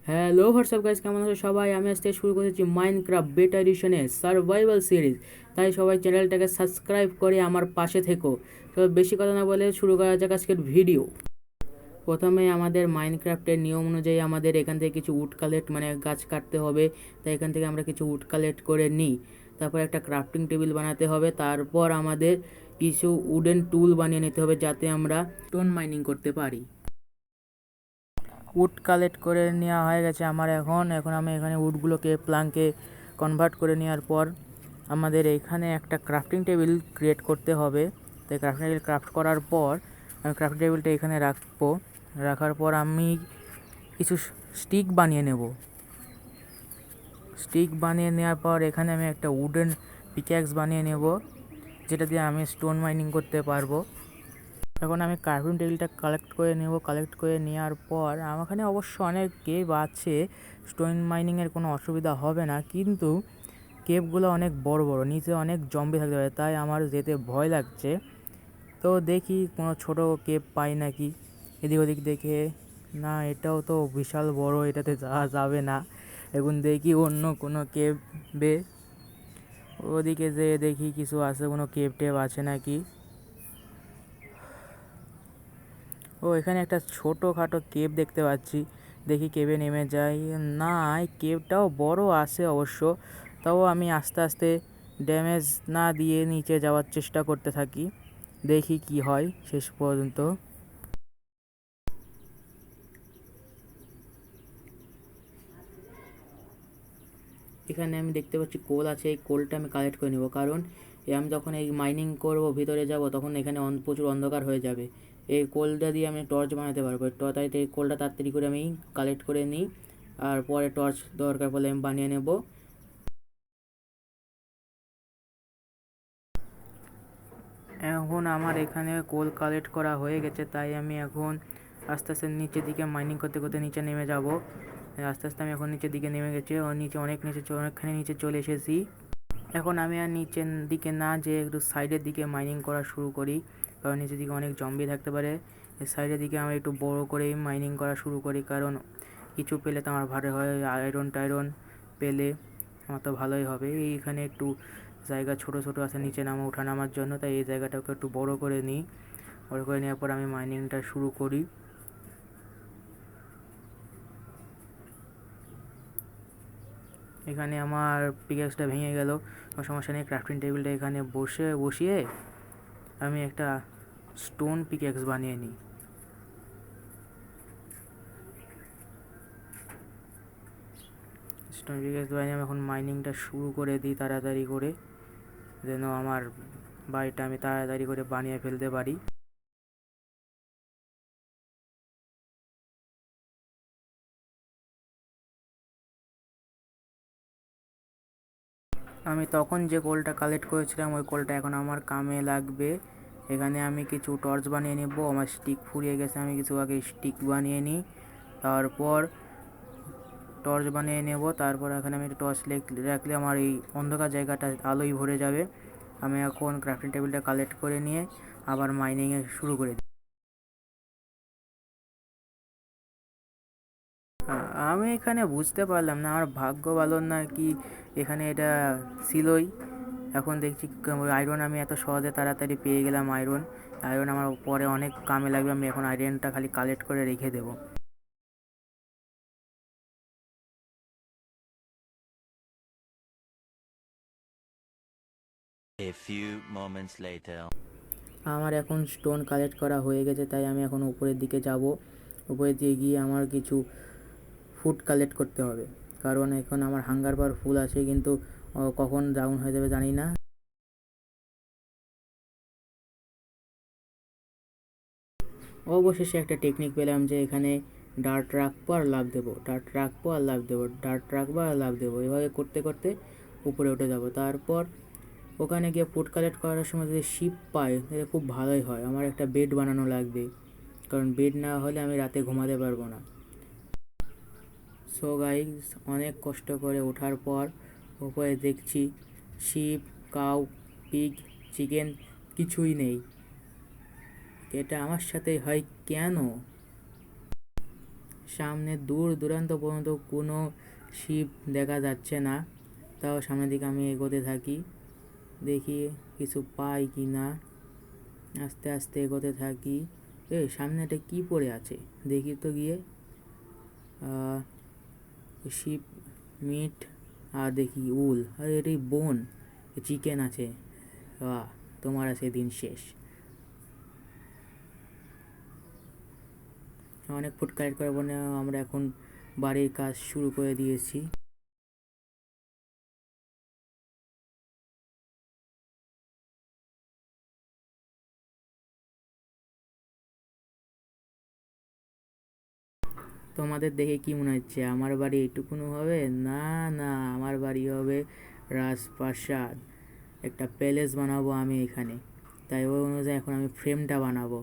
Hello WhatsApp guys, কেমন আছো সবাই? আমি আজকে শুরু করেছি মাইনক্রাফট বেটা এডিশনের সার্ভাইভাল সিরিজ। তাই সবাই চ্যানেলটাকে সাবস্ক্রাইব করে আমার পাশে থেকো। তো বেশি কথা না বলে শুরু করা যাক আজকের ভিডিও। প্রথমে আমাদের মাইনক্রাফটের নিয়ম অনুযায়ী আমাদের এখান থেকে কিছু উড কালেক্ট মানে গাছ কাটতে হবে। তাই এখান থেকে আমরা কিছু উড কালেক্ট করে নিই। তারপর একটা ক্রাফটিং টেবিল বানাতে হবে। তারপর আমাদের কিছু উডেন টুল বানিয়ে নিতে হবে যাতে আমরা স্টোন মাইনিং করতে পারি। উড কালেক্ট করে নেওয়া হয়ে গেছে আমার। এখন আমি এখানে উডগুলোকে প্লাঙ্কে কনভার্ট করে নেওয়ার পর আমাদের এখানে একটা ক্রাফটিং টেবিল ক্রিয়েট করতে হবে। তাই ক্রাফটিং টেবিল ক্রাফট করার পর আমি ক্রাফটিং টেবিলটা এখানে রাখবো। রাখার পর আমি কিছু স্টিক বানিয়ে নেব। স্টিক বানিয়ে নেওয়ার পর এখানে আমি একটা উডেন পিক্যাক্স বানিয়ে নেব, যেটা দিয়ে আমি স্টোন মাইনিং করতে পারবো। এখন আমি ক্রাফটিং টেবিলটা কালেক্ট করে নেব। কালেক্ট করে নেওয়ার পর আমার এখানে অবশ্য অনেক কেভ আছে, স্টোন মাইনিংয়ের কোনো অসুবিধা হবে না, কিন্তু কেভগুলো অনেক বড় বড়, নিচে অনেক জম্বি থাকতে পারে, তাই আমার যেতে ভয় লাগছে। তো দেখি কোনো ছোট কেভ পাই নাকি। এদিক ওদিক দেখে, না এটাও তো বিশাল বড়, এটাতে যাওয়া যাবে না। এখন দেখি অন্য কোনো কেভে, ওদিকে যেয়ে দেখি কিছু আছে, কোনো কেভ টেভ আছে নাকি। ও এখানে একটা ছোটোখাটো কেভ দেখতে পাচ্ছি, দেখি কেভে নেমে যাই। না, এই কেভটাও বড় আছে অবশ্য, তাও আমি আস্তে আস্তে ড্যামেজ না দিয়ে নিচে যাওয়ার চেষ্টা করতে থাকি, দেখি কি হয় শেষ পর্যন্ত। এখানে আমি দেখতে পাচ্ছি কোল আছে, এই কোলটা আমি কালেক্ট করে নেব, কারণ আমি যখন এই মাইনিং করব ভিতরে যাব তখন এখানে প্রচুর অন্ধকার হয়ে যাবে। এই কোলটা দিয়ে আমি টর্চ বানাতে পারবো। তাই এই কোলটা তাড়াতাড়ি করে আমি কালেক্ট করে নিই, আর পরে টর্চ দরকার পড়লে আমি বানিয়ে নেব। এখন আমার এখানে কোল কালেক্ট করা হয়ে গেছে, তাই আমি এখন আস্তে আস্তে নিচের দিকে মাইনিং করতে করতে নিচে নেমে যাব। আস্তে আস্তে আমি এখন নিচের দিকে নেমে গেছি, ও নিচে অনেকখানি নিচে চলে এসেছি। এখন আমি আর নিচের দিকে না যেয়ে একটু সাইডের দিকে মাইনিং করা শুরু করি, কারণ নিচের দিকে অনেক জম্বি থাকতে পারে। সাইডের দিকে আমি একটু বড় করেই মাইনিং করা শুরু করি, কারণ কিছু পেলে তো আমার ভালো হয়। আয়রন টায়রন পেলে আমার তো ভালোই হবে। এইখানে একটু জায়গা ছোট ছোট আছে নিচে ওঠা নামার জন্য, তাই এই জায়গাটাকে একটু বড় করে নিই। বড় করে নেওয়ার পর আমি মাইনিংটা শুরু করি। এখানে আমার পিকেক্সটা ভেঙে গেল, কোনো সমস্যা নেই। ক্রাফটিং টেবিলটা এখানে বসিয়ে আমি একটা স্টোন পিকেক্স বানিয়ে নিই। স্টোন পিকেক্স বানিয়ে আমি এখন মাইনিংটা শুরু করে দিই তাড়াতাড়ি করে, যেন আমার বাড়িটা আমি তাড়াতাড়ি করে বানিয়ে ফেলতে পারি। আমি তখন যে কোলটা কালেক্ট করেছিলাম ওই কোলটা এখন আমার কামে লাগবে। এখানে আমি কিছু টর্চ বানিয়ে নেব। আমার স্টিক ফুরিয়ে গেছে, আমি কিছু আগে স্টিক বানিয়ে নিই, তারপর টর্চ বানিয়ে নেব। তারপর এখানে আমি একটু টর্চ রাখলে আমার এই অন্ধকার জায়গাটা আলোয় ভরে যাবে। আমি এখন ক্রাফটিং টেবিলটা কালেক্ট করে নিয়ে আবার মাইনিংয়ে শুরু করে দিই। আমি এখানে বুঝতে পারলাম না আমার ভাগ্য ভালো না কি, এখানে এটা ছিলই। এখন দেখছি আয়রন আমি এত সহজে তাড়াতাড়ি পেয়ে গেলাম। আয়রন আয়রন আমার পরে অনেক কামে লাগবে, আমি এখন আয়রনটা খালি কালেক্ট করে রেখে দেবো। A few moments later. আমার এখন স্টোন কালেক্ট করা হয়ে গেছে, তাই আমি এখন উপরের দিকে যাব। উপরের দিকে গিয়ে আমার কিছু ফুড কালেক্ট করতে হবে, কারণ এখন আমার হাঙ্গার বার ফুল আছে, কিন্তু কখন ডাউন হয়ে যাবে জানি না। অবশেষে একটা টেকনিক পেলাম যে এখানে ডার্ট রাখবো আর লাভ দেবো, ডার্ট রাখবো আর লাভ দেবো, ডার্ট রাখবো আর লাভ দেবো, এভাবে করতে করতে উপরে উঠে যাব। তারপর ওখানে গিয়ে ফুড কালেক্ট করার সময় যদি শিপ পাই তাহলে খুব ভালোই হয়। আমার একটা বেড বানানো লাগবে, কারণ বেড না হলে আমি রাতে ঘুমাতে পারবো না। সো গাইস, অনেক কষ্ট করে ওঠার পর উপরে দেখছি শিপ, কাউ, পিগ, চিকেন কিছুই নেই। এটা আমার সাথে হয় কেন? সামনে দূর দূরান্ত পর্যন্ত কোনো শিপ দেখা যাচ্ছে না। তাও সামনের দিকে আমি এগোতে থাকি, দেখি কিছু পাই কি না। আস্তে আস্তে এগোতে থাকি। সামনে একটা কী পড়ে আছে দেখি তো গিয়ে। শিপ মিট, আর দেখি উল, আর এটাই বোন, চিকেন আছে। তোমার আছে দিন শেষ। অনেক ফুড কালেক্ট করার পর আমরা এখন বাড়ির কাজ শুরু করে দিয়েছি। তোমাদের দেখে কি মনে হচ্ছে আমার বাড়ি এইটুকুনো হবে? না না, আমার বাড়ি হবে রাজপ্রাসাদ, একটা প্যালেস বানাবো আমি এখানে। তাই ওই অনুযায়ী এখন আমি ফ্রেমটা বানাবো।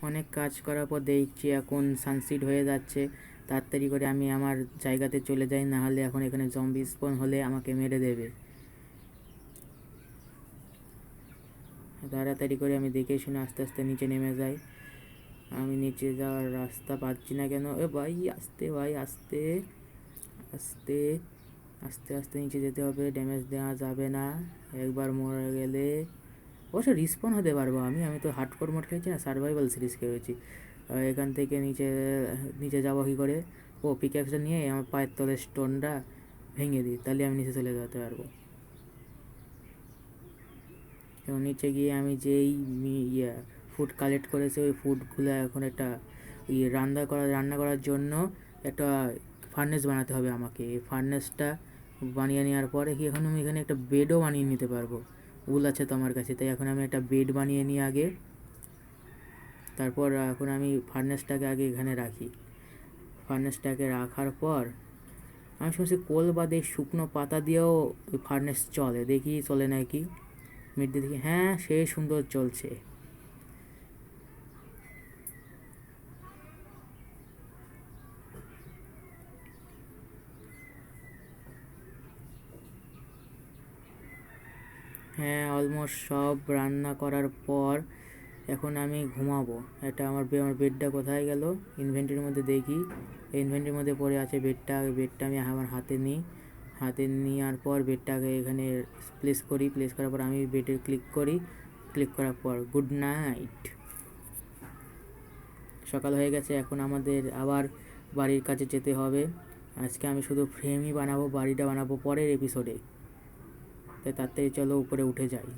অনেক কাজ করার পর দেখছি এখন সানসেট হয়ে যাচ্ছে। তাড়াতাড়ি করে আমি আমার জায়গাতে চলে যাই, না হলে এখন এখানে জম্বি স্পন হলে আমাকে মেরে দেবে। তাড়াতাড়ি করে আমি দেখে শুনে আস্তে আস্তে নিচে নেমে যাই। আমি নিচে যাওয়ার রাস্তা পাচ্ছি না কেন? ভাই আস্তে, ভাই আস্তে আস্তে আস্তে আস্তে নিচে যেতে হবে, ড্যামেজ দেওয়া যাবে না। একবার মরে গেলে অবশ্য রিস্পন হতে পারবো আমি। আমি তো হার্ডকোর মোড খেলছি না, সার্ভাইভাল সিরিজ খেলেছি। এখান থেকে নিচে নিচে যাবো কী করে? পিক্যাক্সটা নিয়ে আমার পায়ের তলের স্টোনটা ভেঙে দিই, তাহলে আমি নিচে চলে যেতে পারবো। এবং নিচে গিয়ে আমি যেই ফুড কালেক্ট করেছি ওই ফুডগুলো এখন একটা রান্না করার জন্য একটা ফার্নেস বানাতে হবে আমাকে। এই ফার্নেসটা বানিয়ে নেওয়ার পরে কি এখন আমি এখানে একটা বেডও বানিয়ে নিতে পারবো। উল আছে তো আমার কাছে, তাই এখন আমি একটা বেড বানিয়ে নিই আগে। তারপর এখন আমি ফার্নেসটাকে আগে এখানে রাখি। ফার্নেসটাকে রাখার পর আমি শুনছি কোল বাদে শুকনো পাতা দিয়েও ফার্নেস চলে, দেখি চলে নাকি। মিড দিয়ে দেখি, হ্যাঁ সে সুন্দর চলছে। হ্যাঁ, অলমোস্ট সব রান্না করার পর এখন আমি ঘুমাবো। এটা আমার বেডটা কোথায় গেল? ইনভেন্টরির মধ্যে দেখি, ইনভেন্টরির মধ্যে পড়ে আছে বেডটা। বেডটা আমি আমার হাতে নিই, হাতে নেওয়ার পর বেডটাকে এখানে প্লেস করি। প্লেস করার পর আমি বেডে ক্লিক করি। ক্লিক করার পর গুড নাইট। সকাল হয়ে গেছে, এখন আমাদের আবার বাড়ির কাছে যেতে হবে। আজকে আমি শুধু ফ্রেমই বানাবো, বাড়িটা বানাবো পরের এপিসোডে। তাই তাড়াতাড়ি চলো উপরে উঠে যাই।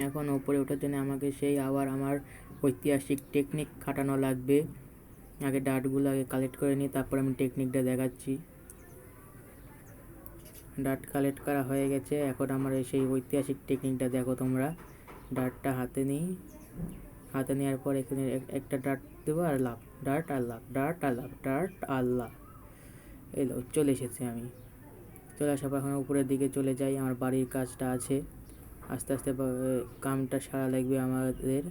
এখন উপরে ওঠার জন্য আমাকে সেই আবার আমার ঐতিহাসিক টেকনিক খাটানো লাগবে। আগে ডাটগুলো আগে কালেক্ট করে নিই, তারপর আমি টেকনিকটা দেখাচ্ছি। ডাট কালেক্ট করা হয়ে গেছে, এখন আমার সেই ঐতিহাসিক টেকনিকটা দেখো তোমরা। ডাটটা হাতে নিই, হাতে নেওয়ার পর এখানে একটা ডাট দেবো আর লাভ, ডাট আর লাভ, ডাট আর লাভ, ডাট আর লাভ। এলো, চলে এসেছি আমি। চলে আসার পর এখন উপরের দিকে চলে যাই, আমার বাড়ির কাজটা আছে। আস্তে আস্তে কামটা সারা লাগবে আমাদের।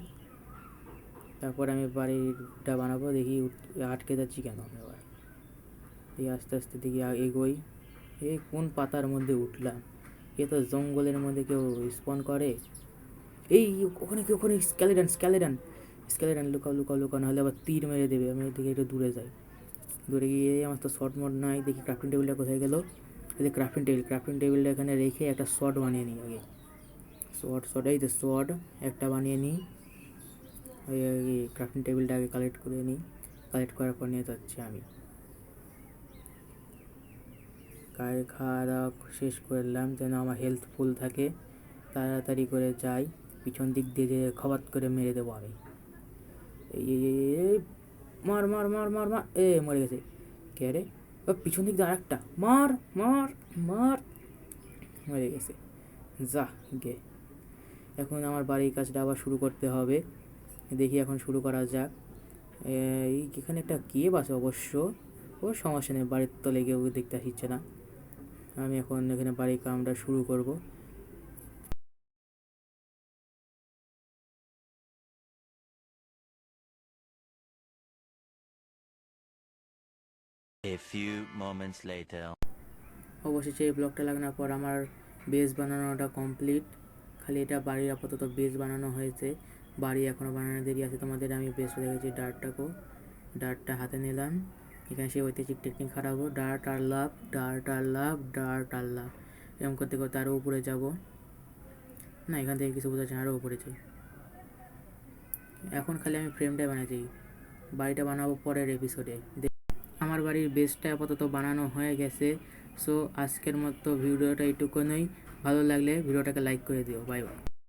তারপর আমি বাড়িটা বানাবো। দেখি আটকে যাচ্ছি কেন আমি আবার। এই আস্তে আস্তে দেখি এগোই। এই কোন পাতার মধ্যে উঠলাম? এ তো জঙ্গলের মধ্যে কেউ স্পন করে। এই ওখানে কি, ওখানে স্কেলেটন, স্কেলেটন, স্কেলেটন, লুকাও লুকাও লুকাও, নাহলে আবার তীর মেরে দেবে। আমি ওদিকে একটু দূরে যাই। দূরে গিয়ে আমার তো শর্ট মোড নাই, দেখি ক্রাফটিং টেবিলটা কোথায় গেল। এই যে ক্রাফটিং টেবিল, ক্রাফটিং টেবিলটা এখানে রেখে একটা শর্ট বানিয়ে নিই আগে। শর্ট, এই যে শর্ট একটা বানিয়ে নিই। ওই ক্রাফটিং টেবিলটা আগে কালেক্ট করে নিই। কালেক্ট করার পর নিয়ে যাচ্ছি আমি। খাওয়া দাওয়া শেষ করলাম যেন আমার হেলথ ফুল থাকে। তাড়াতাড়ি করে যাই, পিছন দিক দিয়ে যে খবাত করে মেরে দেবো আমি। এই মার মার মার মার মার, মরে গেছে। কে রে? পিছন দিক দিয়ে আরেকটা, মার মার মার, মরে গেছে। যা গে। এখন আমার বাড়ির কাজটা আবার শুরু করতে হবে। দেখি এখন শুরু করা যাক। এখানে একটা কেভ আছে অবশ্য, ও সমস্যা নেই, বাড়ির তলে কেউ দেখতে আসছে না। আমি এখন এখানে বাড়ির কামটা শুরু করব। A few moments later. অবশেষে এই ব্লকটা লাগানোর পর আমার বেস বানানোটা কমপ্লিট। খালি এটা বাড়ির আপাতত বেস বানানো হয়েছে, বাড়ি এখনও বানানোর দেরি আছে। তোমাদের আমি বেসটা দেখেছি, ডার্টটা হাতে নিলাম। এখানে সে ঐতিহাসিক টেকনিক খাটাবো, ডার্ট আর লাভ, ডার্ট আর লাভ, ডার্ট আর লাভ, এরকম করতে করতে আরও উপরে যাব। না, এখান থেকে কিছু বোঝা যাচ্ছে না, আরও উপরে যাই। এখন খালি আমি ফ্রেমটাই বানাচ্ছি, বাড়িটা বানাবো পরের এপিসোডে। আমার বাড়ির বেসটা আপাতত বানানো হয়ে গেছে। সো আজকের মতো ভিডিওটা এইটুকুনই। ভালো লাগলে ভিডিওটাকে লাইক করে দিও। Bye bye.